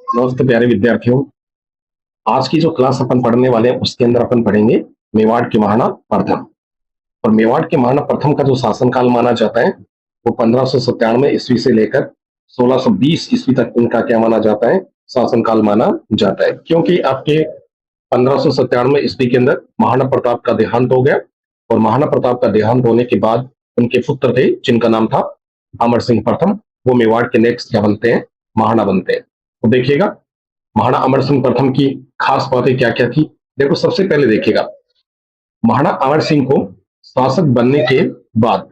नमस्ते प्यारे विद्यार्थियों। आज की जो क्लास अपन पढ़ने वाले हैं उसके अंदर अपन पढ़ेंगे मेवाड़ के महाराणा प्रथम। और मेवाड़ के महाराणा प्रथम का जो शासनकाल माना जाता है वो 1597 ईस्वी से लेकर 1620 ईस्वी तक इनका क्या माना जाता है, शासनकाल माना जाता है। क्योंकि आपके 1597 ईस्वी के अंदर महाराणा प्रताप का देहांत हो गया और महाराणा प्रताप का देहांत होने के बाद उनके पुत्र थे जिनका नाम था अमर सिंह प्रथम। वो मेवाड़ के नेक्स्ट क्या बनते हैं, महाराणा बनते हैं। तो देखिएगा महाराणा अमर सिंह प्रथम की खास बातें क्या क्या थी। देखो सबसे पहले देखिएगा महाराणा अमर सिंह को शासक बनने के बाद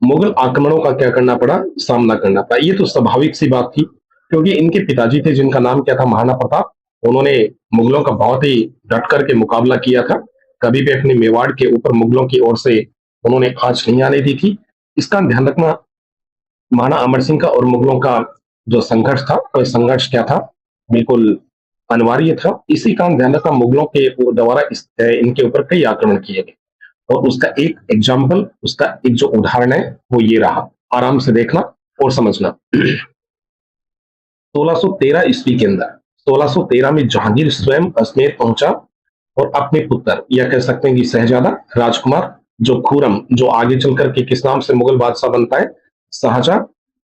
मुगल आक्रमणों का क्या करना पड़ा, सामना करना पड़ा। ये तो स्वाभाविक सी बात थी क्योंकि इनके पिताजी थे जिनका नाम क्या था, महाराणा प्रताप। उन्होंने मुगलों का बहुत ही डट करके मुकाबला किया था। कभी भी अपने मेवाड़ के ऊपर मुगलों की ओर से उन्होंने आंच नहीं आने दी थी। इसका ध्यान रखना, महाराणा अमर सिंह का और मुगलों का जो संघर्ष था वह संघर्ष क्या था, बिल्कुल अनिवार्य था। इसी कारण ध्यान रखना मुगलों के द्वारा इनके ऊपर कई आक्रमण किए गए और उसका एक एग्जाम्पल, उसका एक जो उदाहरण है वो ये रहा। आराम से देखना और समझना। 1613 ईस्वी के अंदर 1613 में जहांगीर स्वयं अजमेर पहुंचा और अपने पुत्र या कह सकते हैं कि शहजादा राजकुमार जो खुरम, जो आगे चल करके किस नाम से मुगल बादशाह बनता है, शाहजहां,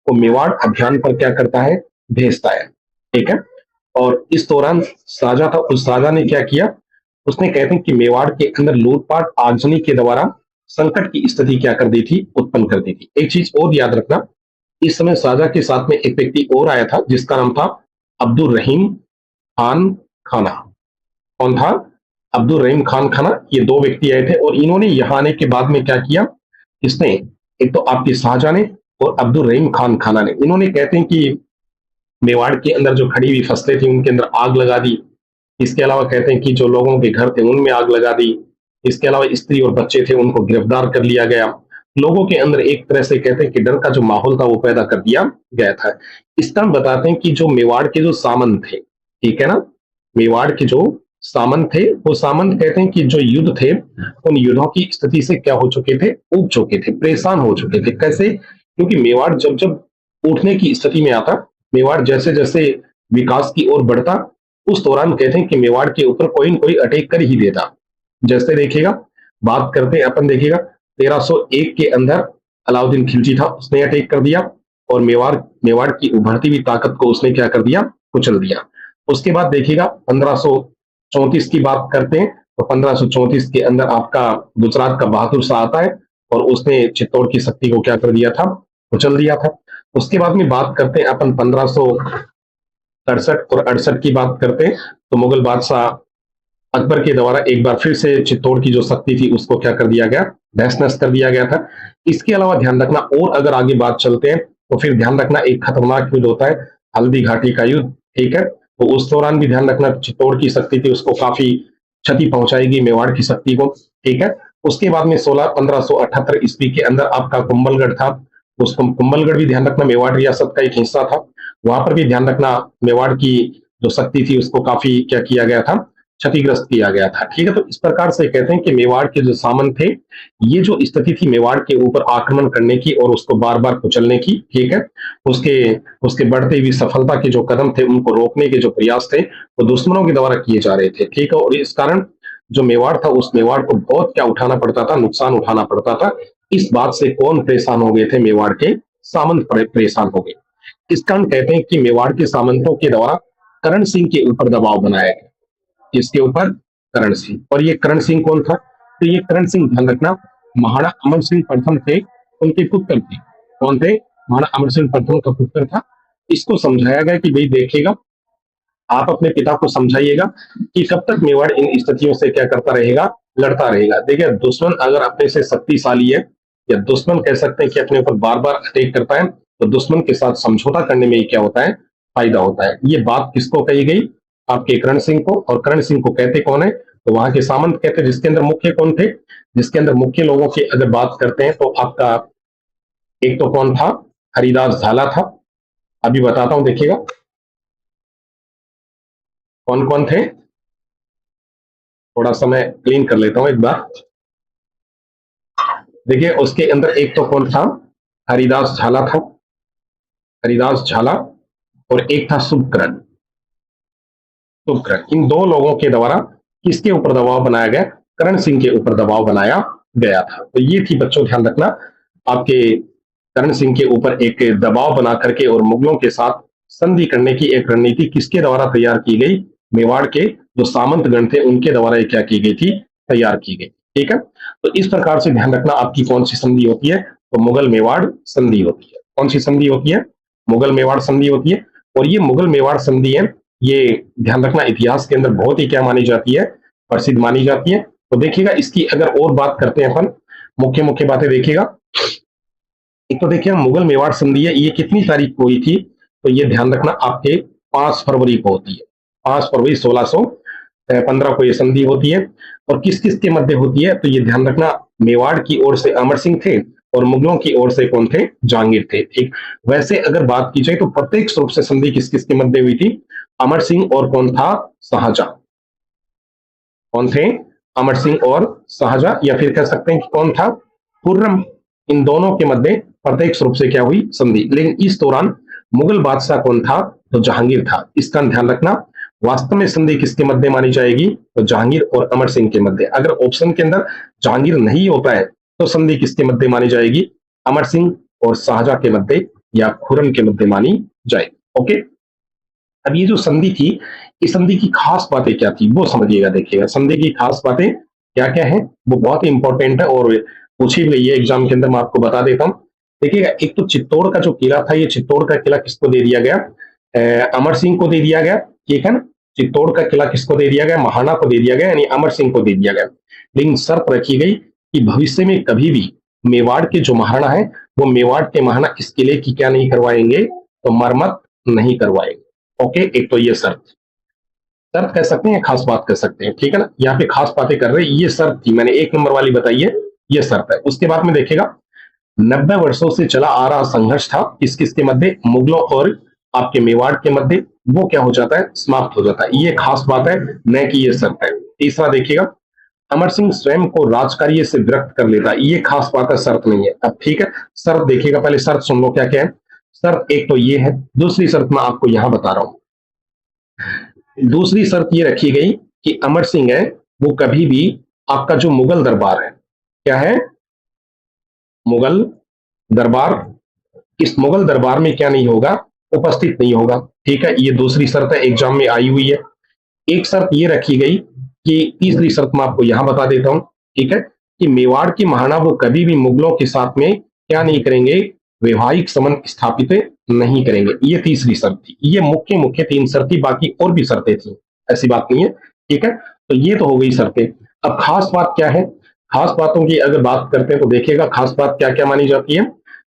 को मेवाड़ अभियान पर क्या करता है, भेजता है। ठीक है। और इस दौरान शाहजहां था, उस शाहजहां ने क्या किया, उसने कहते हैं कि मेवाड़ के अंदर लूटपाट आगजनी के द्वारा संकट की स्थिति क्या कर दी थी, उत्पन्न कर दी थी। एक चीज और याद रखना, इस समय शाहजहां के साथ में एक व्यक्ति और आया था जिसका नाम था अब्दुल रहीम खान खाना। कौन था? अब्दुल रहीम खान खाना। ये दो व्यक्ति आए थे और इन्होंने यहाँ आने के बाद में क्या किया, इसने एक तो आपके शाहजहां ने और अब्दुल रहीम खान खाना ने, इन्होंने कहते हैं कि मेवाड़ के अंदर जो खड़ी हुई फसलें थी उनके अंदर आग लगा दी। इसके अलावा कहते हैं कि जो लोगों के घर थे उनमें आग लगा दी। इसके अलावा स्त्री और बच्चे थे उनको गिरफ्तार कर लिया गया। लोगों के अंदर एक तरह से कहते हैं कि डर का जो माहौल था वो पैदा कर दिया गया था। इस तरह बताते हैं कि जो मेवाड़ के जो सामंत थे, ठीक है ना, मेवाड़ के जो सामंत थे वो सामंत कहते हैं कि जो युद्ध थे उन युद्धों की स्थिति से क्या हो चुके थे, उब चुके थे, परेशान हो चुके थे। कैसे? क्योंकि मेवाड़ जब जब उठने की स्थिति में आता, मेवाड़ जैसे जैसे विकास की ओर बढ़ता, उस दौरान कहते हैं कि मेवाड़ के ऊपर कोई न कोई अटैक कर ही देता। जैसे देखिएगा, बात करते हैं अपन, देखिएगा 1301 के अंदर अलाउद्दीन खिलजी था, उसने अटैक कर दिया और मेवाड़ मेवाड़ की उभरती हुई ताकत को उसने क्या कर दिया, कुचल दिया। उसके बाद देखिएगा 1534 की बात करते हैं तो 1534 के अंदर आपका गुजरात का बहादुर शाह आता है और उसने चित्तौड़ की शक्ति को क्या कर दिया था, कुचल दिया था। उसके बाद में बात करते हैं अपन 1567 और 68 की बात करते हैं तो मुगल बादशाह अकबर के द्वारा एक बार फिर से चित्तौड़ की जो शक्ति थी उसको क्या कर दिया गया, तहस नहस कर दिया गया था। इसके अलावा ध्यान रखना, और अगर आगे बात चलते हैं तो फिर ध्यान रखना एक खतरनाक युद्ध होता है हल्दी घाटी का युद्ध। ठीक है। तो उस दौरान भी ध्यान रखना चित्तौड़ की शक्ति थी उसको काफी क्षति पहुंचाएगी मेवाड़ की शक्ति को। ठीक है। उसके बाद में 1578 ईस्वी के अंदर आपका कुंभलगढ़ था, उस कुंभलगढ़ भी ध्यान रखना मेवाड़ रियासत का एक हिस्सा था। वहां पर भी ध्यान रखना मेवाड़ की जो शक्ति थी उसको काफी क्या किया गया था, क्षतिग्रस्त किया गया था। ठीक है। तो इस प्रकार से कहते हैं कि मेवाड़ के जो सामंत थे, ये जो स्थिति थी मेवाड़ के ऊपर आक्रमण करने की और उसको बार बार कुचलने की, ठीक है, उसके उसके बढ़ते हुई सफलता के जो कदम थे उनको रोकने के जो प्रयास थे वो दुश्मनों के द्वारा किए जा रहे थे। ठीक है। और इस कारण जो मेवाड़ था उस मेवाड़ को बहुत क्या उठाना पड़ता था, नुकसान उठाना पड़ता था। इस बात से कौन परेशान हो गए थे, मेवाड़ के सामंत परेशान हो गए। इस कारण कहते हैं कि मेवाड़ के सामंतों के द्वारा करण सिंह के ऊपर दबाव बनाया गया। इसके ऊपर करण सिंह, और ये करण सिंह कौन था, तो ये करण सिंह ध्यान रखना महाराणा अमर सिंह प्रथम थे, उनके पुत्र थे। कौन थे? महाराणा अमर सिंह प्रथम का पुत्र था। इसको समझाया गया कि भाई देखिएगा, आप अपने पिता को समझाइएगा कि कब तक मेवाड़ इन स्थितियों से क्या करता रहेगा, लड़ता रहेगा। देखिए दुश्मन अगर अपने से शक्तिशाली है या दुश्मन कह सकते हैं कि अपने ऊपर बार बार अटैक करता है तो दुश्मन के साथ समझौता करने में ही क्या होता है, फायदा होता है। ये बात किसको कही गई? आपके करण सिंह को। और करण सिंह को कहते कौन है, तो वहां के सामंत कहते, जिसके अंदर मुख्य कौन थे, जिसके अंदर मुख्य लोगों की अगर बात करते हैं तो आपका एक तो कौन था, हरिदास झाला था। अभी बताता हूं, देखिएगा कौन कौन थे। थोड़ा सा मैं क्लीन कर लेता हूं एक बार। देखिए उसके अंदर एक तो कौन था, हरिदास झाला था, हरिदास झाला, और एक था शुभकरण। उपकरण, इन दो लोगों के द्वारा किसके ऊपर दबाव बनाया गया? करण सिंह के ऊपर दबाव बनाया गया था। तो ये थी बच्चों, ध्यान रखना, आपके करण सिंह के ऊपर एक दबाव बना करके और मुगलों के साथ संधि करने की एक रणनीति किसके द्वारा तैयार की गई? मेवाड़ के जो सामंत गण थे उनके द्वारा ये क्या की गई थी? तैयार की गई। ठीक है, तो इस प्रकार से ध्यान रखना आपकी कौन सी संधि होती है? तो मुगल मेवाड़ संधि होती है। कौन सी संधि होती है? मुगल मेवाड़ संधि होती है। और ये मुगल मेवाड़ संधि है, ये ध्यान रखना इतिहास के अंदर बहुत ही क्या मानी जाती है? प्रसिद्ध मानी जाती है। तो देखिएगा इसकी अगर और बात करते हैं अपन, मुख्य मुख्य बातें देखिएगा। एक तो देखिए मुगल मेवाड़ संधि है, ये कितनी तारीख को हुई थी? तो ये ध्यान रखना आपके 5 फरवरी को होती है। 5 फरवरी 1615 को ये संधि होती है। और किस किस के मध्य होती है? तो ये ध्यान रखना, मेवाड़ की ओर से अमर सिंह थे और मुगलों की ओर से कौन थे? जहांगीर थे। ठीक, वैसे अगर बात की जाए तो प्रत्यक्ष रूप से संधि किस किस के मध्य हुई थी? अमर सिंह और कौन था? शाहजहां। कौन थे? अमर सिंह और शाहजहां, या फिर कह सकते हैं कि कौन था? खुर्रम। इन दोनों के मध्य प्रत्यक्ष रूप से क्या हुई? संधि। लेकिन इस दौरान मुगल बादशाह कौन था? तो जहांगीर था। इसका ध्यान रखना, वास्तव में संधि किसके मध्य मानी जाएगी? तो जहांगीर और अमर सिंह के मध्य। अगर ऑप्शन के अंदर जहांगीर नहीं होता है तो संधि किसके मध्य मानी जाएगी? अमर सिंह और शाहजहां के मध्य या खुर्रम के मध्य मानी जाएगी। ओके, अब ये जो संधि थी, इस संधि की खास बातें क्या थी वो समझिएगा। देखिएगा संधि की खास बातें क्या क्या है, वो बहुत ही इंपॉर्टेंट है और पूछी गई है एग्जाम के अंदर, मैं आपको बता देता हूँ। देखिएगा एक तो चित्तौड़ का जो किला था, ये चित्तौड़ का किला किसको दे दिया गया? अमर सिंह को दे दिया गया। ठीक है ना, चित्तौड़ का किला किसको दे दिया गया? महाना को दे दिया गया, यानी अमर सिंह को दे दिया गया। लेकिन शर्त रखी गई कि भविष्य में कभी भी मेवाड़ के जो महाराणा है वो मेवाड़ के महाराणा इस किले की क्या नहीं करवाएंगे? तो मरम्मत नहीं करवाएंगे। ओके, एक तो ये शर्त, शर्त कह सकते हैं, खास बात कह सकते हैं। ठीक है ना, यहाँ पे खास बातें कर रहे हैं, ये शर्त थी, मैंने 1 नंबर वाली बताई है, ये शर्त है। उसके बाद में देखिएगा 90 वर्षों से चला आ रहा संघर्ष था किस किस के मध्य? मुगलों और आपके मेवाड़ के मध्य, वो क्या हो जाता है? समाप्त हो जाता है। ये खास बात है, न कि ये शर्त है। तीसरा देखिएगा, अमर सिंह स्वयं को राजकार्य से विरक्त कर लेता है, ये खास बात है, शर्त नहीं है। अब ठीक है, शर्त देखिएगा, पहले शर्त सुन लो क्या क्या है। शर्त एक तो ये है, दूसरी शर्त मैं आपको यहां बता रहा हूं। दूसरी शर्त ये रखी गई कि अमर सिंह है वो कभी भी आपका जो मुगल दरबार है, क्या है? मुगल दरबार, इस मुगल दरबार में क्या नहीं होगा? उपस्थित नहीं होगा। ठीक है, ये दूसरी शर्त है, एग्जाम में आई हुई है। एक शर्त ये रखी गई कि तीसरी शर्त मैं आपको यहां बता देता हूं। ठीक है, कि मेवाड़ के महाराणा वो कभी भी मुगलों के साथ में क्या नहीं करेंगे? वैवाहिक संबंध स्थापित नहीं करेंगे। ये तीसरी शर्त थी। ये मुख्य मुख्य 3 शर्त थी, बाकी और भी शर्तें थी, ऐसी बात नहीं है। ठीक है, तो ये तो हो गई शर्तें। अब खास बात क्या है? खास बातों की अगर बात करते हैं तो देखिएगा खास बात क्या क्या मानी जाती है।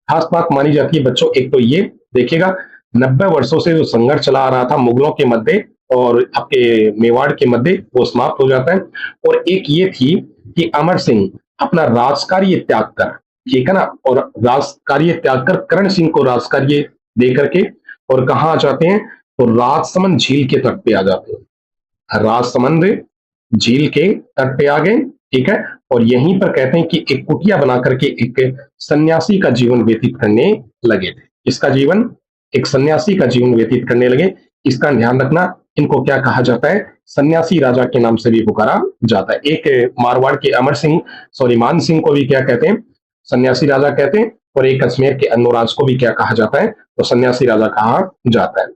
खास बात मानी जाती है बच्चों, एक तो ये देखिएगा 90 वर्षों से जो संघर्ष चला आ रहा था मुगलों के मध्य और आपके मेवाड़ के मध्य, वो समाप्त हो जाता है। और एक ये थी कि अमर सिंह अपना राजकार्य त्याग कर, ठीक है ना, और राजकार्य त्याग कर करण सिंह को राजकार्य दे करके और कहाँ आ जाते हैं? तो राजसमंद झील के तट पे आ जाते हैं। राजसमंद झील के तट पे आ गए। ठीक है, और यहीं पर कहते हैं कि एक कुटिया बना करके एक सन्यासी का जीवन व्यतीत करने लगे थे। इसका जीवन, एक सन्यासी का जीवन व्यतीत करने लगे। इसका ध्यान रखना, इनको क्या कहा जाता है? सन्यासी राजा के नाम से भी पुकारा जाता है। एक मारवाड़ के अमर सिंह, सॉरी मान सिंह को भी क्या कहते हैं? सन्यासी राजा कहते हैं। और एक अजमेर के अनुराज को भी क्या कहा जाता है? तो सन्यासी राजा कहा जाता है।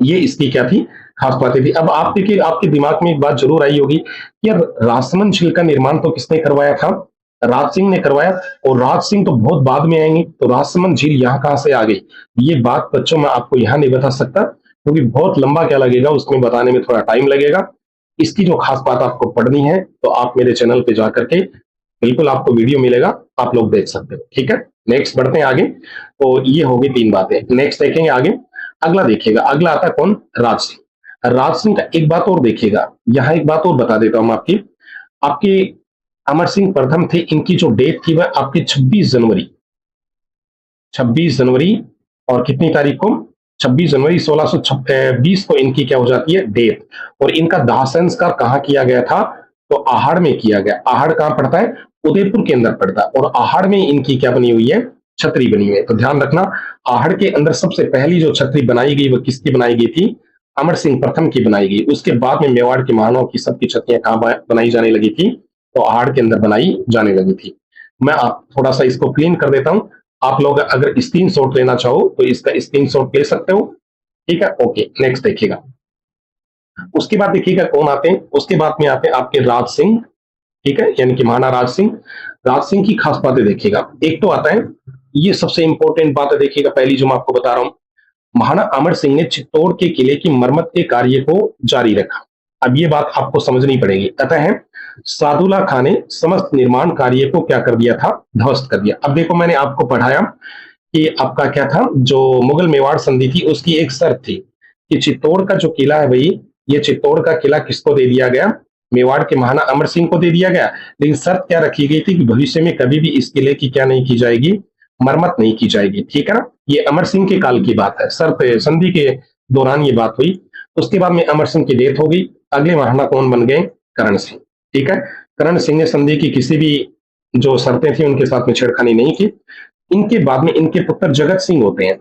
ये इसकी क्या थी? खास बातें थी। अब आप देखिए, आपके दिमाग में एक बात जरूर आई होगी कि यार राजसमंद झील का निर्माण तो किसने करवाया था? राज सिंह ने करवाया। और राज सिंह तो बहुत बाद में आएंगे, तो राजसमंद झील यहाँ कहां से आ गई? ये बात बच्चों मैं आपको यहाँ नहीं बता सकता, क्योंकि बहुत लंबा क्या लगेगा, उसमें बताने में थोड़ा टाइम लगेगा। इसकी जो खास बात आपको पढ़नी है तो आप मेरे चैनल पे जाकर के बिल्कुल आपको वीडियो मिलेगा, आप लोग देख सकते हो। ठीक है, नेक्स्ट बढ़ते हैं आगे। तो ये होगी 3 बातें। नेक्स्ट देखेंगे आगे। अगला देखिएगा, अगला आता है कौन? राज सिंह। राज सिंह का एक बात और देखिएगा, यहाँ एक बात और बता देता हूं आपकी। आपके अमर सिंह प्रथम थे, इनकी जो डेट थी वह आपकी 26 जनवरी, 26 जनवरी और कितनी तारीख को? 26 जनवरी 1620 को इनकी क्या हो जाती है? डेथ। और इनका दाह संस्कार कहाँ किया गया था? तो आहड़ में किया गया। आहड़ कहाँ पड़ता है? उदयपुर के अंदर पड़ता है। और आहड़ में इनकी क्या बनी हुई है? छतरी बनी हुई है। तो ध्यान रखना, आहड़ के अंदर सबसे पहली जो छतरी बनाई गई वो किसकी बनाई गई थी? अमर सिंह प्रथम की बनाई गई। उसके बाद में मेवाड़ के महानों की सबकी छत्रियां कहाँ बनाई जाने लगी थी, तो आहड़ के अंदर बनाई जाने लगी थी। मैं आप थोड़ा सा इसको क्लीन कर देता हूं। आप लोग अगर स्क्रीनशॉट लेना चाहो तो इसका स्क्रीनशॉट ले सकते हो। ठीक है, ओके, नेक्स्ट देखिएगा। उसके बाद देखिएगा कौन आते हैं, उसके बाद में आते हैं आपके राज सिंह। ठीक है, यानी कि महाना राज सिंह। राज सिंह की खास बातें देखिएगा। एक तो आता है, ये सबसे इंपॉर्टेंट बात है, देखिएगा पहली जो मैं आपको बता रहा हूं, महाना अमर सिंह ने चित्तौड़ के किले की मरम्मत के कार्य को जारी रखा। अब ये बात आपको समझनी पड़ेगी। अतः सादुल्ला खां ने समस्त निर्माण कार्य को क्या कर दिया था, ध्वस्त कर दिया। अब देखो, मैंने आपको पढ़ाया कि आपका क्या था, जो मुगल मेवाड़ संधि थी उसकी एक शर्त थी कि चित्तौड़ का जो किला है भाई, ये चित्तौड़ का किला किसको दे दिया गया, मेवाड़ के महाना अमर सिंह को दे दिया गया। लेकिन शर्त क्या रखी गई थी कि भविष्य में कभी भी इस किले की क्या नहीं की जाएगी, मरम्मत नहीं की जाएगी। ठीक है ना, ये अमर सिंह के काल की बात है, शर्त संधि के दौरान ये बात हुई। उसके बाद में अमर सिंह की डेथ हो गई। अगले महाना कौन बन गए, करण सिंह। ठीक है, करण सिंह ने संधि की किसी भी जो शर्तें थी उनके साथ में छेड़खानी नहीं की। इनके बाद में इनके पुत्र जगत सिंह होते हैं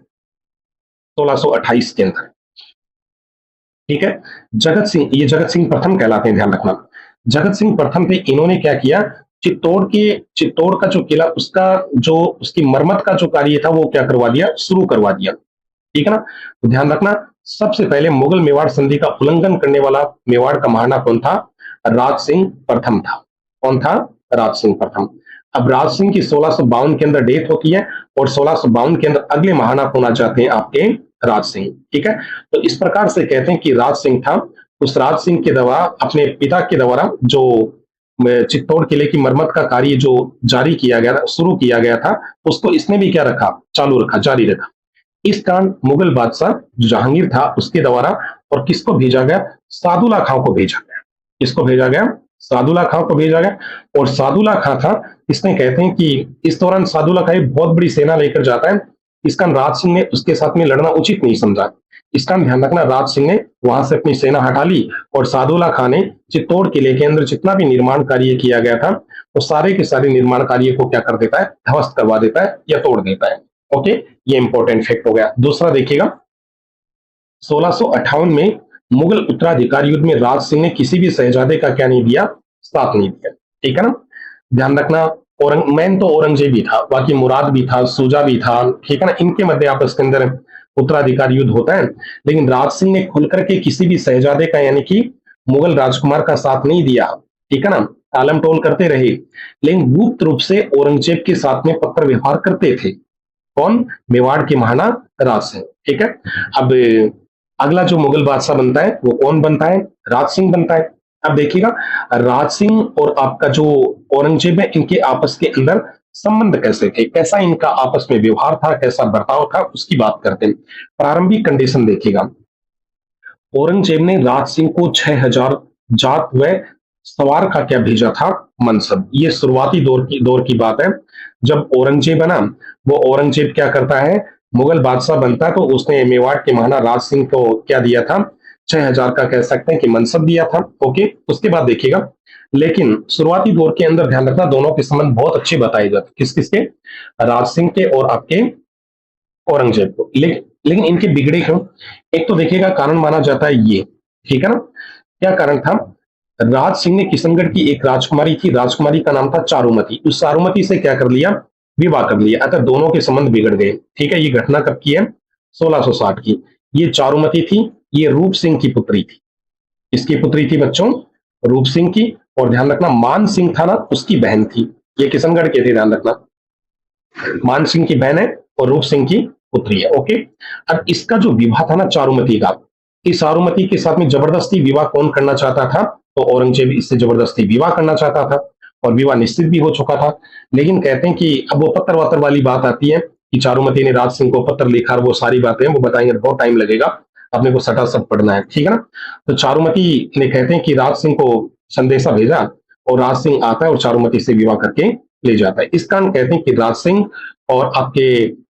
1628 के अंदर। ठीक है, जगत सिंह, ये जगत सिंह प्रथम कहलाते हैं, ध्यान रखना। जगत सिंह प्रथम पे इन्होंने क्या किया, चित्तौड़ का जो किला, उसका जो उसकी मरम्मत का जो कार्य था वो क्या करवा दिया, शुरू करवा दिया। ठीक है ना, तो ध्यान रखना, सबसे पहले मुगल मेवाड़ संधि का उल्लंघन करने वाला मेवाड़ का महाना कौन था, राज सिंह प्रथम था। कौन था, राज सिंह प्रथम। अब राज सिंह की 1652 के अंदर डेथ होती है और 1652 के अंदर अगले महाना कौन आ जाते हैं, आपके राज सिंह। ठीक है, तो इस प्रकार से कहते हैं कि राज सिंह था, उस राज सिंह के द्वारा, अपने पिता के द्वारा जो चित्तौड़ किले की मरम्मत का कार्य जो जारी किया गया था, शुरू किया गया था, उसको इसने भी क्या रखा, चालू रखा, जारी रखा। इस कारण मुगल बादशाह जो जहांगीर था उसके द्वारा, और किसको भेजा गया, सादुल्ला खां को भेजा गया। किसको भेजा गया, सादुल्ला खां को भेजा गया। और सादुल्ला खां था, इसमें कहते हैं कि इस दौरान सादुल्ला खां एक बहुत बड़ी सेना लेकर जाता है। इसका राज सिंह ने उसके साथ में लड़ना उचित नहीं समझा। इसका ध्यान रखना, राज सिंह ने वहां से अपनी सेना हटा ली और सादुल्ला खां ने चित्तौड़ किले के अंदर जितना भी निर्माण कार्य किया गया था वो सारे के सारे निर्माण कार्य को क्या कर देता है, ध्वस्त करवा देता है या तोड़ देता है। ओके, ये इंपॉर्टेंट फैक्ट हो गया। दूसरा देखिएगा, 1658 में मुगल उत्तराधिकार युद्ध में राज सिंह ने किसी भी शहजादे का क्या नहीं दिया, साथ नहीं दिया। ठीक है ना, ध्यान रखना, मैन तो औरंगजेब भी था, बाकी मुराद भी था, सूजा भी था। ठीक है ना, इनके मध्य आपस के अंदर उत्तराधिकार युद्ध होता है। लेकिन राज सिंह ने खुल करके किसी भी शहजादे का, यानी कि मुगल राजकुमार का साथ नहीं दिया। ठीक है ना, टालम टोल करते रहे, लेकिन गुप्त रूप से औरंगजेब के साथ में पत्र व्यवहार करते थे। कौन, मेवाड़ के महाना राज सिंह। ठीक है, अब अगला जो मुगल बादशाह बनता है वो कौन बनता है, राज सिंह बनता है। अब देखिएगा, राज सिंह और आपका जो औरंगजेब है, इनके आपस के अंदर संबंध कैसे थे, कैसा इनका आपस में व्यवहार था, कैसा बर्ताव था, उसकी बात करते हैं। प्रारंभिक कंडीशन देखिएगा, औरंगजेब ने राज सिंह को 6000 जात व सवार का क्या भेजा था, मनसब। ये शुरुआती दौर की बात है। जब औरंगजेब है ना, वो औरंगजेब क्या करता है, मुगल बादशाह बनता है, तो उसने मेवाड़ के महाना राज सिंह को क्या दिया था, 6000 का कह सकते हैं कि मनसब दिया था। ओके, उसके बाद देखिएगा, लेकिन शुरुआती दौर के अंदर ध्यान रखना, दोनों के संबंध बहुत अच्छे बताए जाते, किस किसके, राज सिंह के और आपके औरंगजेब को। लेकिन इनके बिगड़े क्यों, एक तो देखिएगा कारण माना जाता है ये। ठीक है ना, क्या कारण था, राज सिंह ने किशनगढ़ की एक राजकुमारी थी, राजकुमारी का नाम था चारुमती। उस चारुमती से क्या कर लिया, विवाह कर लिया। अतः दोनों के संबंध बिगड़ गए। ठीक है, ये घटना कब की है, 1660 की। ये चारुमती थी, ये रूप सिंह की पुत्री थी। किसकी पुत्री थी बच्चों, रूप सिंह की। और ध्यान रखना, मान सिंह था ना, उसकी बहन थी। ये किशनगढ़ के थे, ध्यान रखना, मान सिंह की बहन है और रूप सिंह की पुत्री है। ओके, अब इसका जो विवाह था ना चारुमती का, इस चारुमती के साथ में जबरदस्ती विवाह कौन करना चाहता था, तो औरंगजेब इससे जबरदस्ती विवाह करना चाहता था और विवाह निश्चित भी हो चुका था। लेकिन कहते हैं कि अब वो पत्र वात्र वाली बात आती है कि चारुमती ने राज सिंह को पत्र लिखा, और वो सारी बातें वो बताएंगे, बहुत टाइम लगेगा, अपने को सटासट पढ़ना है। ठीक है ना, तो चारुमती ने कहते हैं कि राज सिंह को संदेशा भेजा और राज सिंह आता है और चारुमती से विवाह करके ले जाता है। इस कारण कहते हैं कि राज सिंह और आपके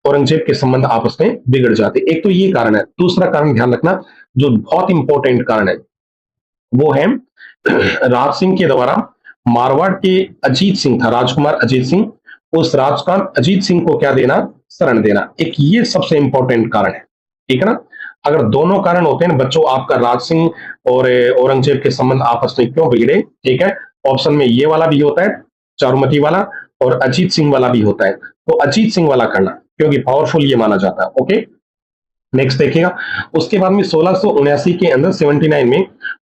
औरंगजेब के संबंध आपस में बिगड़ जाते। एक तो ये कारण है। दूसरा कारण ध्यान रखना, जो बहुत इंपॉर्टेंट कारण है, वो है राज सिंह के द्वारा मारवाड़ के अजीत सिंह था, राजकुमार अजीत सिंह, उस राजकुमार अजीत सिंह को क्या देना, शरण देना। एक ये सबसे इंपॉर्टेंट कारण है। ठीक है ना, अगर दोनों कारण होते हैं बच्चों, आपका राज सिंह और औरंगजेब के संबंध आपस में क्यों बिगड़े? ठीक है, ऑप्शन में ये वाला भी होता है, चारुमती वाला, और अजीत सिंह वाला भी होता है। तो अजीत सिंह वाला करना, क्योंकि पावरफुल ये माना जाता है। ओके, नेक्स्ट देखिएगा। उसके बाद में 1679 के अंदर 79 में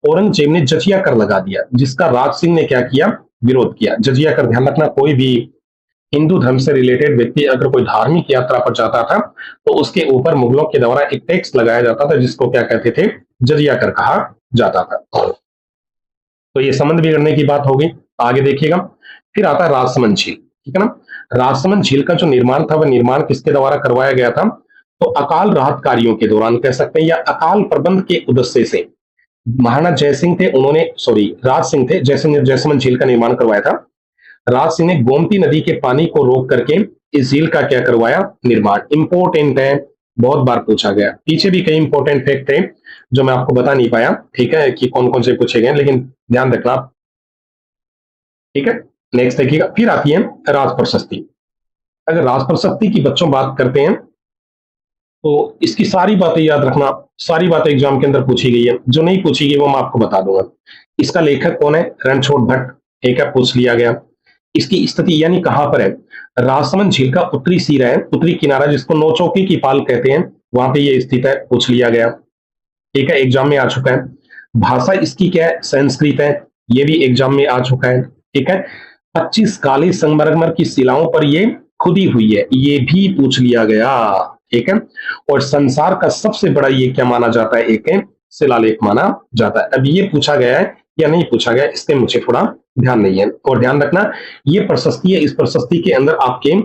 औरंगजेब ने जजिया कर लगा दिया, जिसका राज सिंह ने क्या किया? विरोध किया। जजिया कर, ध्यान रखना, कोई भी हिंदू धर्म से रिलेटेड व्यक्ति अगर कोई धार्मिक यात्रा पर जाता था तो उसके ऊपर मुगलों के द्वारा एक टैक्स लगाया जाता था, जिसको क्या कहते थे? जजिया कर कहा जाता था। तो ये संबंध बिगड़ने की बात होगी। आगे देखिएगा, फिर आता है राजसमंद झील। ठीक है ना? राजसमंद झील का जो निर्माण था वह निर्माण किसके द्वारा करवाया गया था? तो अकाल राहत कार्यों के दौरान कह सकते हैं, या अकाल प्रबंध के उद्देश्य से महाराणा जयसिंह थे, उन्होंने, सॉरी, राज सिंह थे, जयसिंह ने जयसमंद झील का निर्माण करवाया था। राज सिंह ने गोमती नदी के पानी को रोक करके इस झील का क्या करवाया? निर्माण। इंपॉर्टेंट है, बहुत बार पूछा गया। पीछे भी कई इंपॉर्टेंट फैक्ट थे जो मैं आपको बता नहीं पाया, ठीक है, कि कौन कौन से पूछे गए, लेकिन ध्यान रखना आप। ठीक है, नेक्स्ट देखिएगा, फिर आती है राज प्रशस्ति। अगर राज प्रशस्ति की बच्चों बात करते हैं तो इसकी सारी बातें याद रखना, सारी बातें एग्जाम के अंदर पूछी गई है, जो नहीं पूछी गई वो मैं आपको बता दूंगा। इसका लेखक कौन है? रणछोड़ भट्ट। ठीक है, पूछ लिया गया। इसकी स्थिति यानी कहां पर है? राजसमंद झील का उत्तरी सिरा है, उत्तरी किनारा, जिसको नौचौकी की पाल कहते हैं, वहां पे ये स्थित है, पूछ लिया गया। ठीक है, एग्जाम में आ चुका है। भाषा इसकी क्या है? संस्कृत है, ये भी एग्जाम में आ चुका है। ठीक है, 25 काले संगमरमर की शिलाओं पर ये खुदी हुई है, ये भी पूछ लिया गया। ठीक है, और संसार का सबसे बड़ा ये क्या माना जाता है? एक शिलालेख माना जाता है। अब ये पूछा गया है या नहीं पूछा गया, इसके मुझे थोड़ा ध्यान नहीं है। और ध्यान रखना, ये प्रशस्ति है, इस प्रशस्ति के अंदर आपके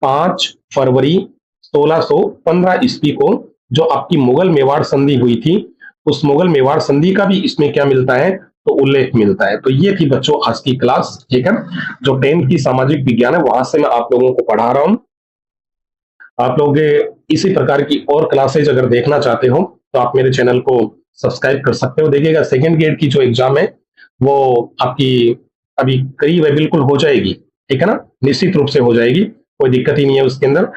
5 फरवरी 1615 ईस्वी को जो आपकी मुगल मेवाड़ संधि हुई थी, उस मुगल मेवाड़ संधि का भी इसमें क्या मिलता है? तो उल्लेख मिलता है। तो ये थी बच्चों आज की क्लास। ठीक है, जो 10th की सामाजिक विज्ञान है वहां से मैं आप लोगों को पढ़ा रहा हूं। आप लोग इसी प्रकार की और क्लासेज अगर देखना चाहते हो तो आप मेरे चैनल को सब्सक्राइब कर सकते हो। देखिएगा, सेकेंड ग्रेड की जो एग्जाम है वो आपकी अभी करीब है, बिल्कुल हो जाएगी। ठीक है ना? निश्चित रूप से हो जाएगी, कोई दिक्कत ही नहीं है उसके अंदर।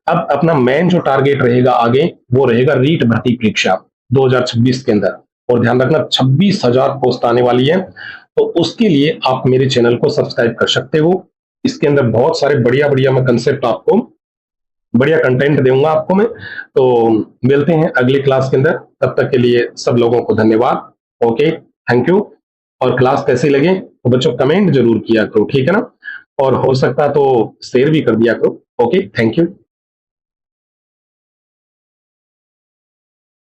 अब अपना मेन जो टारगेट रहेगा आगे, वो रहेगा रीट भर्ती परीक्षा 2026 के अंदर। और ध्यान रखना, 26,000 पोस्ट आने वाली है, तो उसके लिए आप मेरे चैनल को सब्सक्राइब कर सकते हो। इसके अंदर बहुत सारे बढ़िया बढ़िया मैं कंसेप्ट आपको, बढ़िया कंटेंट दूंगा आपको मैं। तो मिलते हैं अगली क्लास के अंदर, तब तक के लिए सब लोगों को धन्यवाद। Okay, thank you. और क्लास कैसी लगे तो बच्चों कमेंट जरूर किया करो, ठीक है ना? और हो सकता तो शेयर भी कर दिया करो। Okay, thank you.